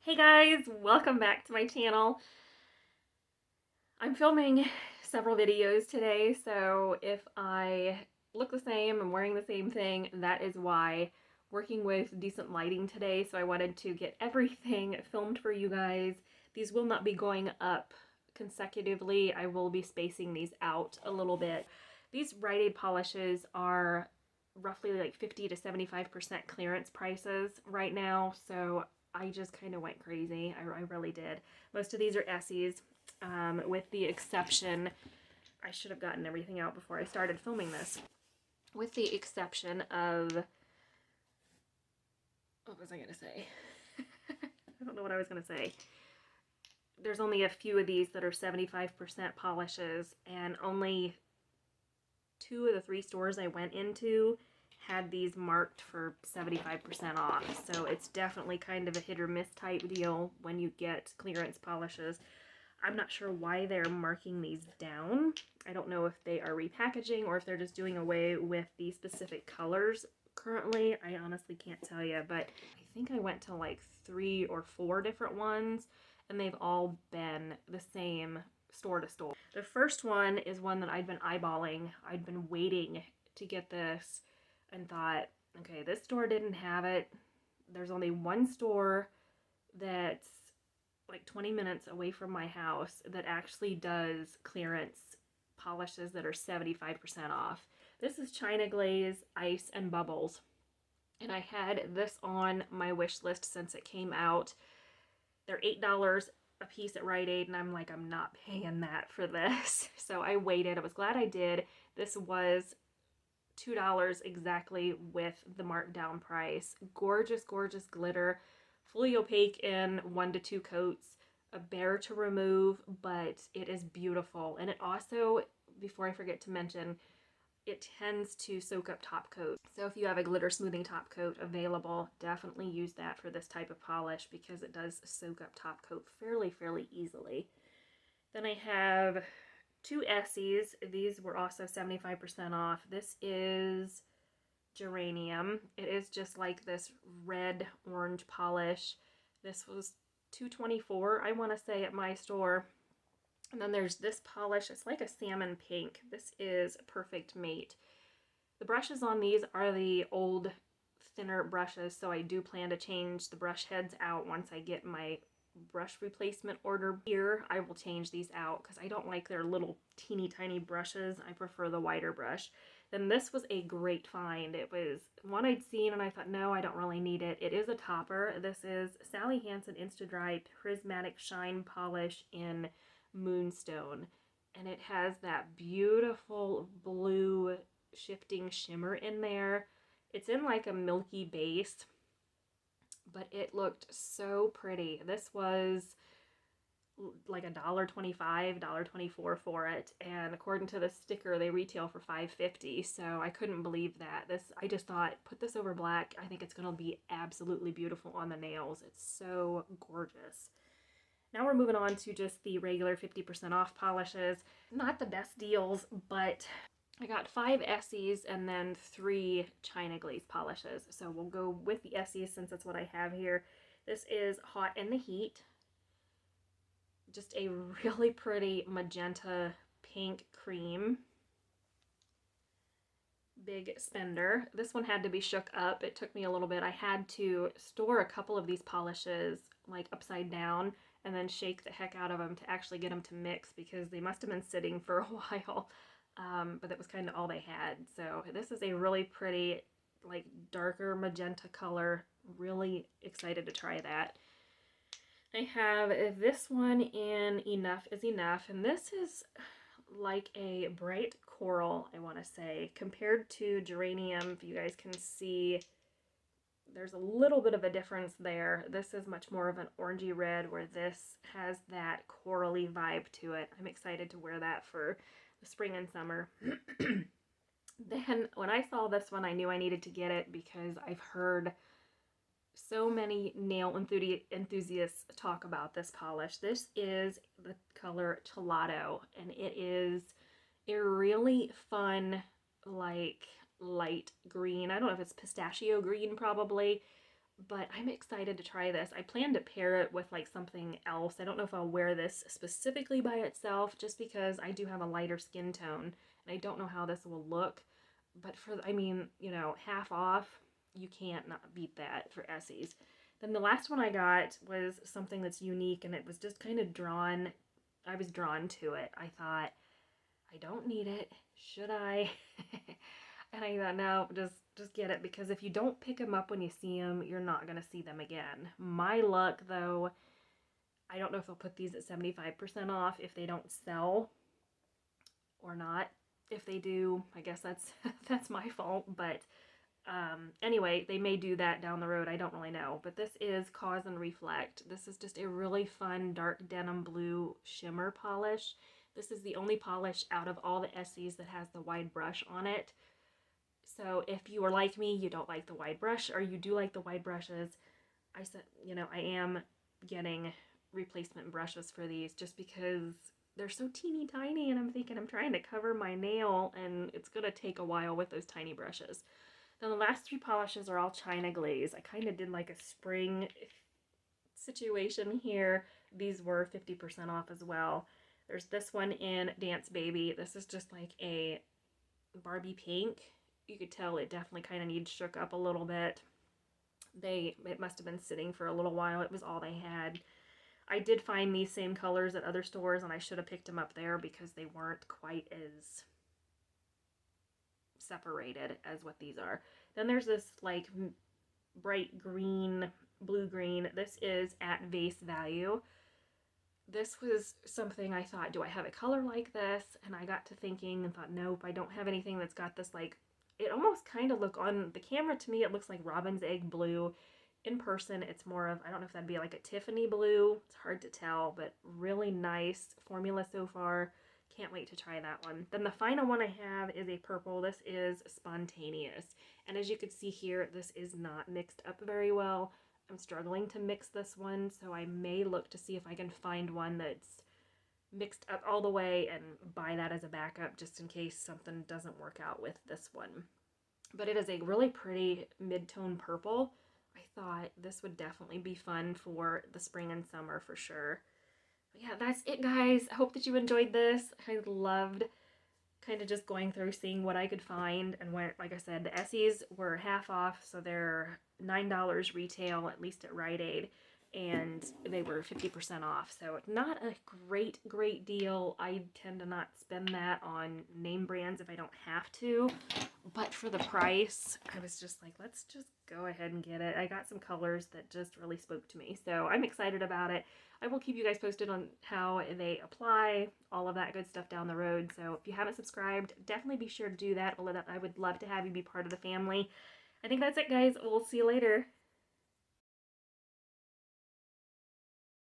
Hey guys, welcome back to my channel. I'm filming several videos today, so if I look the same, I'm wearing the same thing, that is why. Working with decent lighting today, so I wanted to get everything filmed for you guys. These will not be going up consecutively. I will be spacing these out a little bit. These Rite Aid polishes are roughly like 50 to 75% clearance prices right now, so I just kind of went crazy. I really did. Most of these are ESSIEs, with the exception, I should have gotten everything out before I started filming this. With the exception of, what was I going to say? I don't know what I was going to say. There's only a few of these that are 75% polishes, and only 2 of the 3 stores I went into had these marked for 75% off. So it's definitely kind of a hit or miss type deal when you get clearance polishes. I'm not sure why they're marking these down. I don't know if they are repackaging or if they're just doing away with the specific colors currently. I honestly can't tell you, but I think I went to like 3 or 4 different ones, and they've all been the same store to store. The first one is one that I'd been eyeballing. I'd been waiting to get this and thought, okay, this store didn't have it. There's only one store that's like 20 minutes away from my house that actually does clearance polishes that are 75% off. This is China Glaze, Ice, and Bubbles. And I had this on my wish list since it came out. They're $8 a piece at Rite Aid, and I'm like, I'm not paying that for this. So I waited. I was glad I did. This was $2 exactly with the markdown price. Gorgeous, gorgeous glitter. Fully opaque in 1 to 2 coats. A bear to remove, but it is beautiful. And it also, before I forget to mention, it tends to soak up top coat. So if you have a glitter smoothing top coat available, definitely use that for this type of polish because it does soak up top coat fairly easily. Then I have 2 ESSIEs. These were also 75% off. This is Geranium. It is just like this red orange polish. This was $2.24, I want to say, at my store. And then there's this polish. It's like a salmon pink. This is Perfect Mate. The brushes on these are the old thinner brushes, so I do plan to change the brush heads out once I get my brush replacement order here. I will change these out because I don't like their little teeny tiny brushes. I prefer the wider brush. Then this was a great find. It was one I'd seen and I thought, no, I don't really need it. It is a topper. This is Hansen Insta Dri Prismatic Shine Polish in Moonstone. And it has that beautiful blue shifting shimmer in there. It's in like a milky base, but it looked so pretty. This was like $1.25, $1.24 for it, and according to the sticker they retail for $5.50, so I couldn't believe that. I just thought, put this over black. I think it's gonna be absolutely beautiful on the nails. It's so gorgeous. Now we're moving on to just the regular 50% off polishes. Not the best deals, but I got 5 ESSIEs and then 3 China Glaze polishes. So we'll go with the ESSIEs since that's what I have here. This is Hot in the Heat. Just a really pretty magenta pink cream. Big spender. This one had to be shook up. It took me a little bit. I had to store a couple of these polishes like upside down and then shake the heck out of them to actually get them to mix because they must have been sitting for a while. But that was kind of all they had. So this is a really pretty, like, darker magenta color. Really excited to try that. I have this one in Enough is Enough, and this is like a bright coral, I want to say, compared to Geranium. If you guys can see, there's a little bit of a difference there. This is much more of an orangey red, where this has that corally vibe to it. I'm excited to wear that for the spring and summer. Then when I saw this one, I knew I needed to get it because I've heard so many nail enthusiasts talk about this polish. This is the color Chillatto, and it is a really fun, like, light green. I don't know if it's pistachio green, probably, but I'm excited to try this. I plan to pair it with like something else. I don't know if I'll wear this specifically by itself, just because I do have a lighter skin tone and I don't know how this will look. But for, I mean, you know, half off, you can't not beat that for Essie's. Then the last one I got was something that's unique, and it was just kind of drawn. I was drawn to it. I thought, I don't need it. Should I? And I thought, no, just get it, because if you don't pick them up when you see them, you're not gonna see them again. My luck, though, I don't know if they'll put these at 75% off if they don't sell or not. If they do, I guess that's that's my fault. But anyway, they may do that down the road. I don't really know. But this is Cause and Reflect. This is just a really fun dark denim blue shimmer polish. This is the only polish out of all the Essies that has the wide brush on it. So if you are like me, you don't like the wide brush, or you do like the wide brushes, I said, you know, I am getting replacement brushes for these just because they're so teeny tiny, and I'm thinking I'm trying to cover my nail and it's gonna take a while with those tiny brushes. Then the last three polishes are all China Glaze. I kind of did like a spring situation here. These were 50% off as well. There's this one in Dance Baby. This is just like a Barbie pink. You could tell it definitely kind of needs shook up a little bit. It must have been sitting for a little while. It was all they had. I did find these same colors at other stores, and I should have picked them up there because they weren't quite as separated as what these are. Then there's this like bright green, blue green. This is at Vase Value. This was something I thought, do I have a color like this? And I got to thinking and thought, nope, I don't have anything that's got this like, it almost kind of look on the camera to me, it looks like robin's egg blue. In person, it's more of, I don't know if that'd be like a Tiffany blue. It's hard to tell, but really nice formula so far. Can't wait to try that one. Then the final one I have is a purple. This is Spontaneous. And as you can see here, this is not mixed up very well. I'm struggling to mix this one, so I may look to see if I can find one that's mixed up all the way and buy that as a backup just in case something doesn't work out with this one. But it is a really pretty mid-tone purple. I thought this would definitely be fun for the spring and summer for sure. But yeah, that's it, guys. I hope that you enjoyed this. I loved kind of just going through seeing what I could find, and when, like I said, the Essies were half off, so they're $9 retail, at least at Rite Aid, and they were 50% off. So not a great deal. I tend to not spend that on name brands if I don't have to, but for the price, I was just like, let's just go ahead and get it. I got some colors that just really spoke to me, so I'm excited about it. I will keep you guys posted on how they apply, all of that good stuff down the road. So if you haven't subscribed, definitely be sure to do that. I would love to have you be part of the family. I think that's it, guys. We'll see you later.